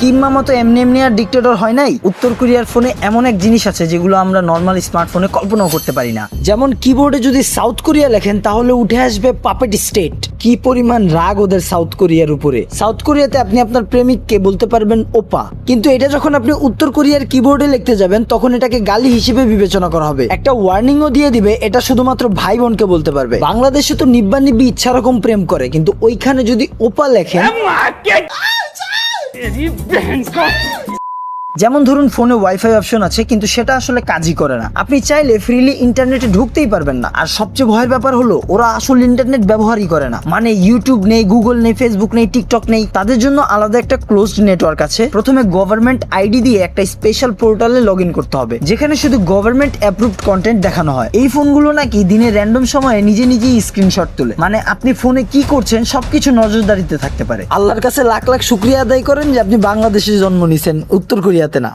Kim মামা তো এমনি এমনি আর ডিক্টেটর হয় নাই। উত্তর কোরিয়ার ফোনে এমন এক জিনিস আছে যেগুলো আমরা নর্মাল স্মার্টফোনে কল্পনাও করতে পারি না। যেমন কিবোর্ডে যদি সাউথ কোরিয়া লেখেন তাহলে উঠে আসবে পাপেট স্টেট। কি পরিমাণ রাগ ওদের সাউথ কোরিয়ার উপরে। সাউথ কোরিয়াতে আপনি আপনার প্রেমিককে বলতে পারবেন ওপা, কিন্তু এটা যখন আপনি উত্তর কোরিয়ার কিবোর্ডে লিখতে যাবেন তখন এটাকে গালি হিসেবে বিবেচনা করা হবে। একটা ওয়ার্নিংও দিয়ে দিবে এটা শুধুমাত্র ভাই বোনকে বলতে পারবে। বাংলাদেশে তো নিব্বা নিব্বি ইচ্ছা রকম প্রেম করে, কিন্তু ওইখানে যদি ওপা লেখেন, যেমন ধরুন ফোনে ওয়াইফাই অপশন আছে কিন্তু সেটা আসলে কাজই করে না। আপনি চাইলে ফ্রিলি ইন্টারনেটে ঢুকতেই পারবেন না। আর সবচেয়ে ভয়ের ব্যাপার হলো ওরা আসলে ইন্টারনেট ব্যবহারই করে না। মানে ইউটিউব নেই, গুগল নেই, ফেসবুক নেই, টিকটক নেই। তাদের জন্য আলাদা একটা ক্লোজড নেটওয়ার্ক আছে। প্রথমে গভর্নমেন্ট আইডি দিয়ে একটা স্পেশাল পোর্টালে লগ ইন করতে হবে, যেখানে শুধু গভর্নমেন্ট অ্যাপ্রুভড কন্টেন্ট দেখানো হয়। এই ফোনগুলো নাকি দিনে র্যান্ডম সময়ে নিজে নিজেই স্ক্রিনশট তোলে। মানে আপনি ফোনে কি করছেন সবকিছু নজরদারিতে থাকতে পারে। আল্লাহর কাছে লাখ লাখ শুকরিয়া আদায় করেন যে আপনি বাংলাদেশে জন্ম নিছেন, উত্তর কোরিয়াতে না।